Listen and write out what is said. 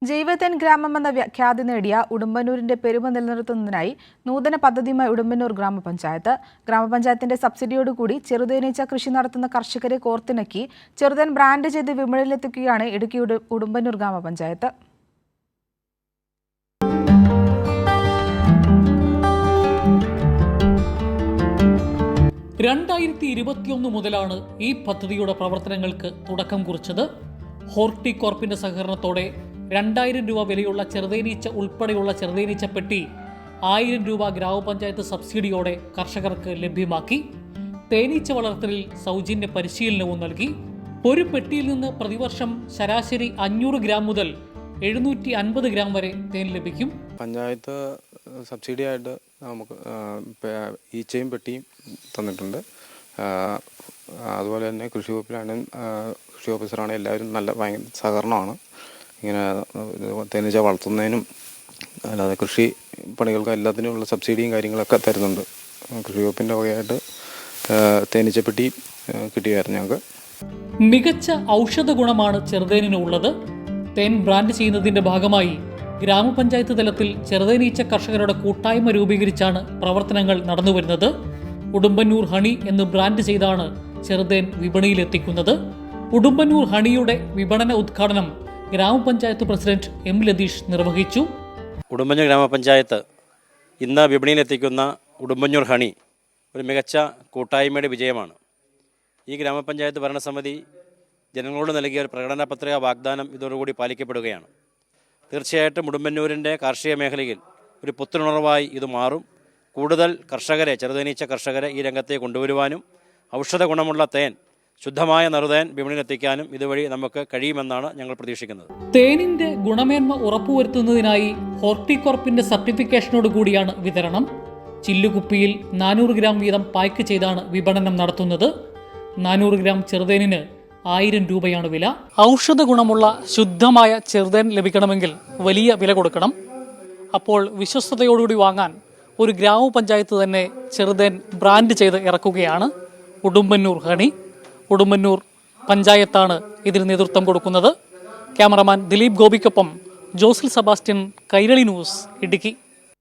ജൈവതേൻ ഗ്രാമമെന്ന ഖ്യാതി നേടിയ ഉടുമ്പന്നൂരിന്റെ പെരുമ നിലനിർത്തുന്നതിനായി നൂതന പദ്ധതിയുമായി ഉടുമ്പന്നൂർ ഗ്രാമപഞ്ചായത്തിന്റെ സബ്സിഡിയോടുകൂടി ചെറുതേനീച്ച കൃഷി നടത്തുന്ന കർഷകരെ കോർത്തിണക്കി ചെറുതേൻ ബ്രാൻഡ് ചെയ്ത് വിപണിയിലെത്തിക്കുകയാണ് ഇടുക്കി ഉടുമ്പന്നൂർ ഗ്രാമപഞ്ചായത്ത്. മുതലാണ് ഈ പദ്ധതിയുടെ പ്രവർത്തനങ്ങൾക്ക് തുടക്കം കുറിച്ചത്. ഹോർട്ടികോർപ്പിന്റെ സഹകരണത്തോടെ 2000 രൂപ വിലയുള്ള ചെറുതേനീച്ച ഉൾപ്പെടെയുള്ള ചെറുതേനീച്ച പെട്ടി 1000 രൂപ ഗ്രാമപഞ്ചായത്ത് സബ്സിഡിയോടെ കർഷകർക്ക് ലഭ്യമാക്കി. തേനീച്ച വളർത്തലിൽ സൗജന്യ പരിശീലനവും നൽകി. ഒരു പെട്ടിയിൽ നിന്ന് പ്രതിവർഷം ശരാശരി 500 ഗ്രാം മുതൽ 750 ഗ്രാം വരെ തേൻ ലഭിക്കും. പഞ്ചായത്ത് സബ്സിഡിയായിട്ട് നമുക്ക് ഈച്ചയും പെട്ടിയും തന്നിട്ടുണ്ട്. അതുപോലെ തന്നെ കൃഷി ഓഫീസറാണ് എല്ലാവരും നല്ല ഭയങ്കര സഹകരണമാണ്. ഇങ്ങനെ തേനീച്ച വളർത്തുന്നതിനും അല്ലാതെ കൃഷി പണികൾക്ക് എല്ലാത്തിനുമുള്ള സബ്സിഡിയും കാര്യങ്ങളൊക്കെ തരുന്നുണ്ട്. കൃഷി വകുപ്പിൻ്റെ വകയായിട്ട് തേനീച്ചപ്പെട്ടി കിട്ടിയായിരുന്നു ഞങ്ങൾക്ക്. മികച്ച ഔഷധ ഗുണമാണ് ചെറുതേനിനുള്ളത്. തേൻ ബ്രാൻഡ് ചെയ്യുന്നതിന്റെ ഭാഗമായി ഗ്രാമപഞ്ചായത്ത് തലത്തിൽ ചെറുതേനീച്ച കർഷകരുടെ കൂട്ടായ്മ രൂപീകരിച്ചാണ് പ്രവർത്തനങ്ങൾ നടന്നുവരുന്നത്. ഉടുമ്പന്നൂർ ഹണി എന്ന് ബ്രാൻഡ് ചെയ്താണ് ചെറുതേൻ വിപണിയിലെത്തിക്കുന്നത്. ഉടുമ്പന്നൂർ ഹണിയുടെ വിപണന ഉദ്ഘാടനം ഗ്രാമപഞ്ചായത്ത് പ്രസിഡന്റ് എം ലതീഷ് നിർവഹിച്ചു. ഉടുമ്പന്നൂർ ഗ്രാമപഞ്ചായത്ത് ഇന്ന് വിപണിയിലെത്തിക്കുന്ന ഉടുമ്പന്നൂർ ഹണി ഒരു മികച്ച കൂട്ടായ്മയുടെ വിജയമാണ്. ഈ ഗ്രാമപഞ്ചായത്ത് ഭരണസമിതി ജനങ്ങളോട് നൽകിയ ഒരു പ്രകടന പത്രിക വാഗ്ദാനം ഇതോടുകൂടി പാലിക്കപ്പെടുകയാണ്. തീർച്ചയായിട്ടും ഉടുമ്പന്നൂരിൻ്റെ കാർഷിക മേഖലയിൽ ഒരു പുത്തുണർവായി ഇത് മാറും. കൂടുതൽ കർഷകരെ, ചെറുതേനീച്ച കർഷകരെ ഈ രംഗത്തേക്ക് കൊണ്ടുവരുവാനും ഔഷധ ഗുണമുള്ള തേൻ, ശുദ്ധമായ നറുതേൻ വിപണിയിലെത്തിക്കാനും ഇതുവഴി നമുക്ക് കഴിയുമെന്നാണ് ഞങ്ങൾ പ്രതീക്ഷിക്കുന്നത്. തേനിന്റെ ഗുണമേന്മ ഉറപ്പുവരുത്തുന്നതിനായി ഹോർട്ടികോർപ്പിന്റെ സർട്ടിഫിക്കേഷനോട് കൂടിയാണ് വിതരണം. ചില്ലുകുപ്പിയിൽ 400 ഗ്രാം വീതം പായ്ക്ക് ചെയ്താണ് വിപണനം നടത്തുന്നത്. 400 ഗ്രാം ചെറുതേനിന് 1000 രൂപയാണ് വില. ഔഷധ ഗുണമുള്ള ശുദ്ധമായ ചെറുതേൻ ലഭിക്കണമെങ്കിൽ വലിയ വില കൊടുക്കണം. അപ്പോൾ വിശ്വസ്തയോടുകൂടി വാങ്ങാൻ ഒരു ഗ്രാമപഞ്ചായത്ത് തന്നെ ചെറുതേൻ ബ്രാൻഡ് ചെയ്ത് ഇറക്കുകയാണ്. ഉടുമ്പന്നൂർ ഹണി. ഉടുമ്പന്നൂർ പഞ്ചായത്താണ് ഇതിന് നേതൃത്വം കൊടുക്കുന്നത്. ക്യാമറമാൻ ദിലീപ് ഗോപിക്കൊപ്പം ജോസിൽ സെബാസ്റ്റ്യൻ, കൈരളി ന്യൂസ്, ഇടുക്കി.